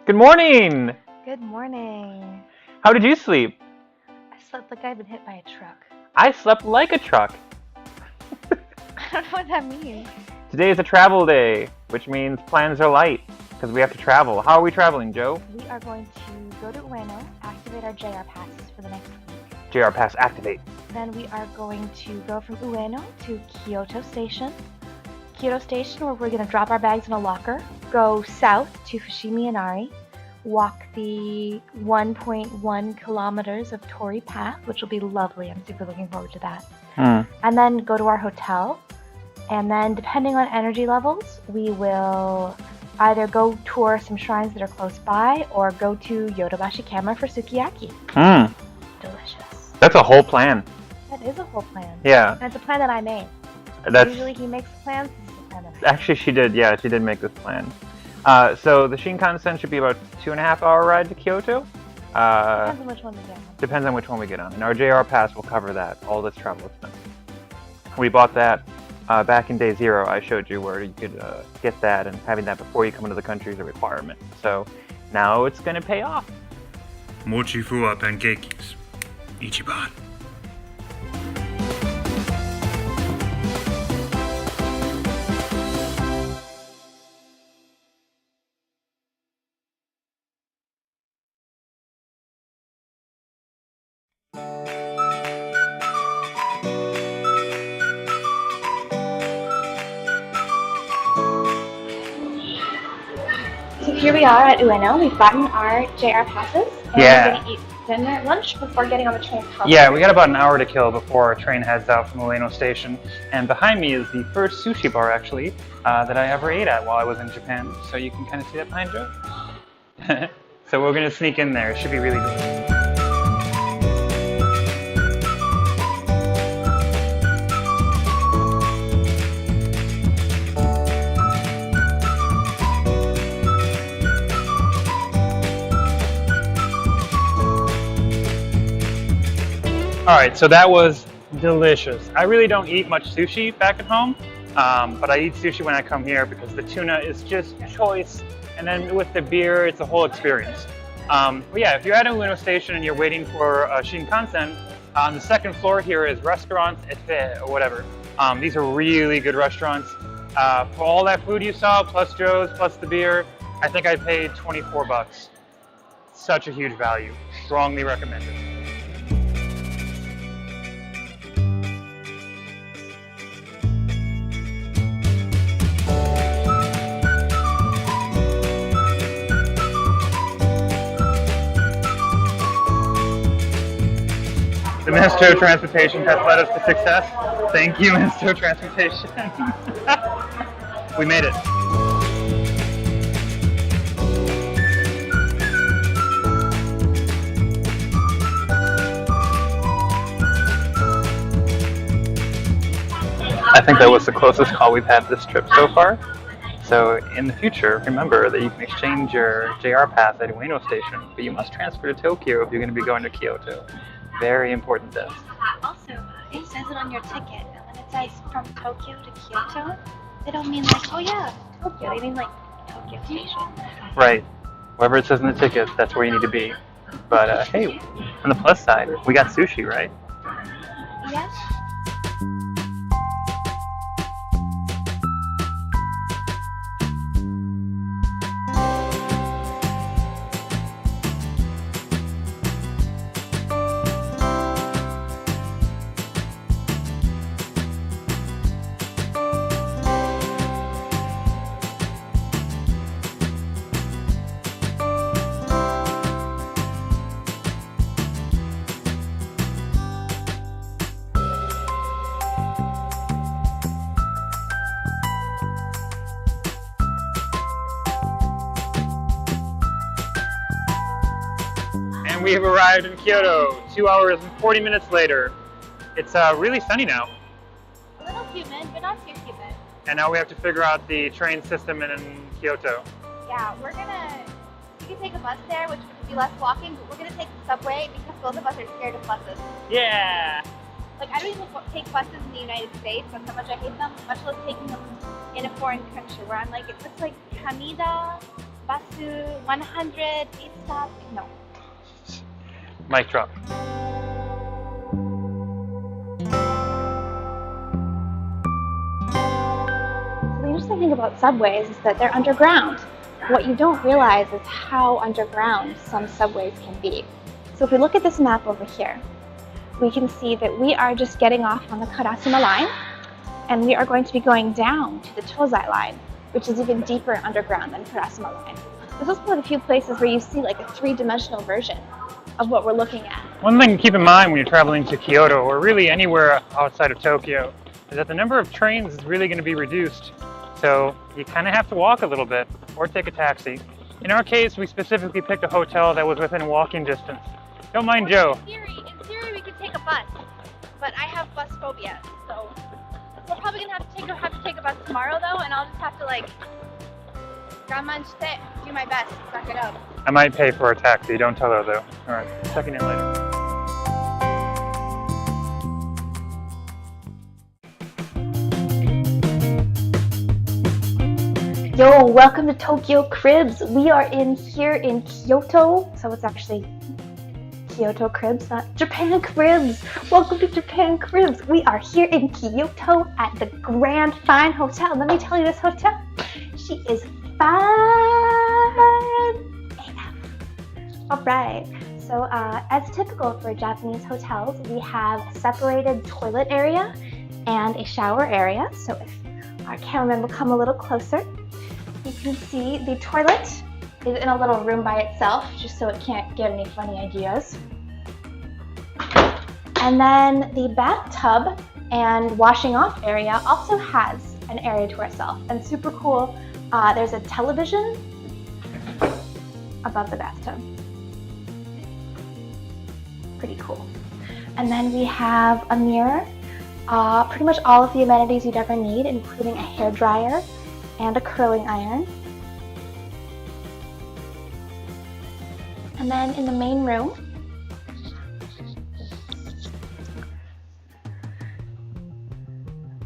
Good morning! Good morning. How did you sleep? I slept like I've been hit by a truck. I slept like a truck. I don't know what that means. Today is a travel day, which means plans are light, because we have to travel. How are we traveling, Joe? We are going to go to Ueno, activate our JRPasses for the next week. JRPass activate. Then we are going to go from Ueno to Kyoto Station. Kyoto Station, where we're going to drop our bags in a locker, go south to Fuji Inari, walk the 1.1 kilometers of Tori Path, which will be lovely. I'm super looking forward to that. And then go to our hotel. And then, depending on energy levels, we will either go tour some shrines that are close by or go to Yodobashi Camera for sukiyaki. Delicious. That's a whole plan. That is a whole plan. Yeah. And it's a plan that I made. That's... Usually he makes plans. This is a plan that I made. Actually, she did. Yeah, she did make this plan. So the Shinkansen should be about a 2.5-hour ride to Kyoto. Depends on which one we get on. Depends on which one we get on. And our JRPass will cover that, all this travel expense. We bought that back in day 0. I showed you where you could get that, and having that before you come into the country is a requirement. So now it's going to pay off. Mochi fuwa pancakes. Ichiban. So here we are at Ueno. We've gotten our JRPasses. And Yeah. we're going to eat dinner at lunch before getting on the train home. Yeah, we got about an hour to kill before our train heads out from Ueno Station. And behind me is the first sushi bar, actually, that I ever ate at while I was in Japan. So you can kind of see that behind Joe. So we're going to sneak in there. It should be really good. Alright, so that was delicious. I really don't eat much sushi back at home, but I eat sushi when I come here because the tuna is just choice, and then with the beer, it's a whole experience. But yeah, if you're at Ueno Station and you're waiting for Shinkansen, on the second floor here is restaurants et or whatever. These are really good restaurants. For all that food you saw, plus Joe's, plus the beer, I think I paid 24 bucks. Such a huge value. Strongly recommended. The Minister of Transportation has led us to success. Thank you, Minister of Transportation. We made it. I think that was the closest call we've had this trip so far. So in the future, remember that you can exchange your JRPass at Ueno Station, but you must transfer to Tokyo if you're going to be going to Kyoto. Very important this. Also, it says it on your ticket, and when it says from Tokyo to Kyoto, they don't mean like, oh yeah, Tokyo. They mean like Tokyo Station. Right. Whatever it says in the ticket, that's where you need to be. But hey, on the plus side, we got sushi, right? Yes. And we have arrived in Kyoto 2 hours and 40 minutes later. It's really sunny now. A little humid, but not too humid. And now we have to figure out the train system in Kyoto. Yeah, you can take a bus there, which would be less walking, but we're gonna take the subway because both of us are scared of buses. Yeah! Like, I don't even take buses in the United States, that's how much I hate them, much less taking them in a foreign country where I'm like, it looks like Kamida Basu 100 stop. No. Mic drop. The interesting thing about subways is that they're underground. What you don't realize is how underground some subways can be. So if we look at this map over here, we can see that we are just getting off on the Karasuma line, and we are going to be going down to the Tozai line, which is even deeper underground than Karasuma line. This is one of the few places where you see like a three-dimensional version of what we're looking at. One thing to keep in mind when you're traveling to Kyoto, or really anywhere outside of Tokyo, is that the number of trains is really going to be reduced. So you kind of have to walk a little bit or take a taxi. In our case, we specifically picked a hotel that was within walking distance. Don't mind Joe. In theory, we could take a bus, but I have bus phobia, so we're probably gonna have to take a bus tomorrow though, and I'll just have to like do my best to suck it up. I might pay for a taxi. Don't tell her though. All right, checking in later. Yo, welcome to Tokyo Cribs. We are here in Kyoto, so it's actually Kyoto Cribs, not Japan Cribs. Welcome to Japan Cribs. We are here in Kyoto at the Grand Fine Hotel. Let me tell you, this hotel, she is fine AF. All right. So as typical for Japanese hotels, we have a separated toilet area and a shower area. So if our cameraman will come a little closer, you can see the toilet is in a little room by itself, just so it can't get any funny ideas. And then the bathtub and washing off area also has an area to ourselves, and super cool. There's a television above the bathtub. Pretty cool. And then we have a mirror, pretty much all of the amenities you'd ever need, including a hairdryer and a curling iron. And then in the main room,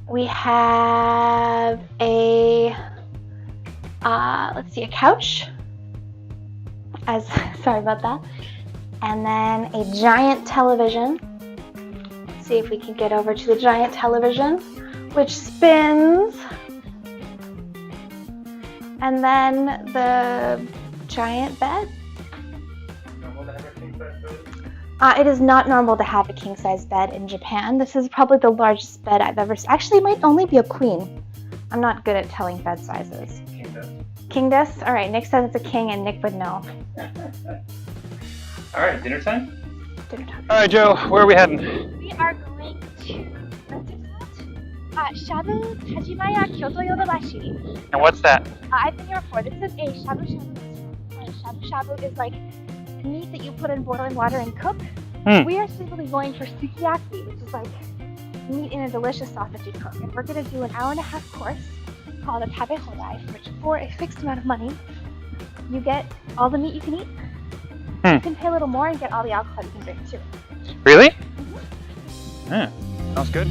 we have a, let's see, a couch. Sorry about that. And then a giant television. Let's see if we can get over to the giant television, which spins. And then the giant bed. It is not normal to have a king-size bed in Japan. This is probably the largest bed I've ever seen. Actually, it might only be a queen. I'm not good at telling bed sizes. King does? All right, Nick says it's a king and Nick would know. All right, dinner time? Dinner time. All right, Joe, where are we heading? We are going to, what's it called? Shabu Tajimaya Kyoto Yodobashi. And what's that? I've been here before. This is a shabu shabu restaurant. Shabu shabu is like meat that you put in boiling water and cook. We are simply going for sukiyaki, which is like meat in a delicious sauce that you cook. And we're going to do an hour-and-a-half course called a tabe hodai, for which for a fixed amount of money, you get all the meat you can eat. You can pay a little more and get all the alcohol you can drink too. Really? Yeah, sounds good.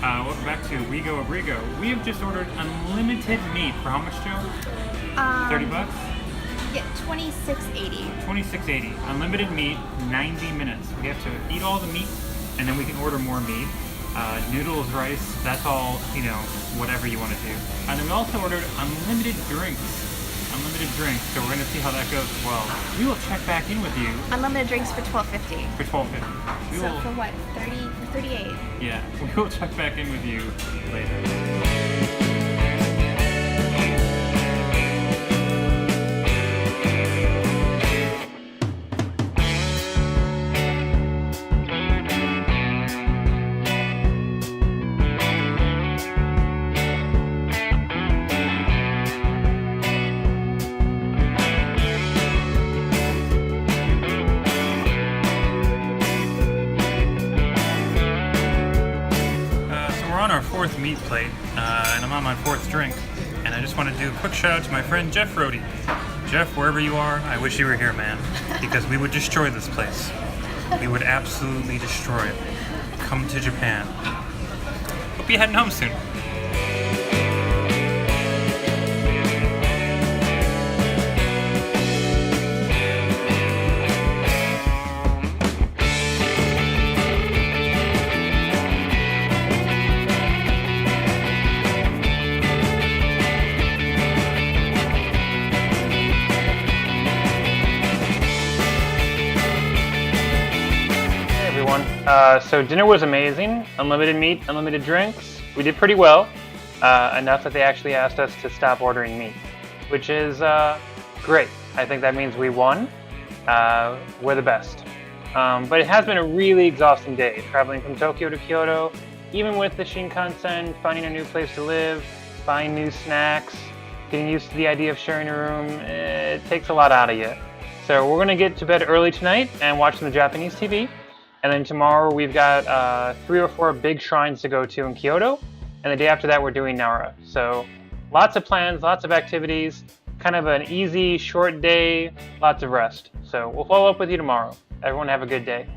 Welcome back to Wigo Abrigo. We have just ordered unlimited meat for how much, Joe? 30 bucks? Yeah, $26.80. $26.80. Unlimited meat, 90 minutes. We have to eat all the meat, and then we can order more meat. Noodles, rice, that's all, you know, whatever you want to do. And then we also ordered unlimited drinks. Unlimited unlimited drinks, so we're going to see how that goes as well. We will check back in with you Unlimited drinks for $12.50. for $12.50. So for what? 38. Yeah, we will check back in with you later. On our fourth meat plate, and I'm on my fourth drink, and I just want to do a quick shout out to my friend Jeff Rohde. Jeff, wherever you are, I wish you were here, man, because we would destroy this place. We would absolutely destroy it. Come to Japan. Hope you're heading home soon. So dinner was amazing. Unlimited meat, unlimited drinks. We did pretty well. Enough that they actually asked us to stop ordering meat, which is great. I think that means we won. We're the best. But it has been a really exhausting day, traveling from Tokyo to Kyoto, even with the Shinkansen, finding a new place to live, buying new snacks, getting used to the idea of sharing a room. It takes a lot out of you. So we're gonna get to bed early tonight and watch some Japanese TV. And then tomorrow we've got 3 or 4 big shrines to go to in Kyoto. And the day after that we're doing Nara. So lots of plans, lots of activities, kind of an easy, short day, lots of rest. So we'll follow up with you tomorrow. Everyone have a good day.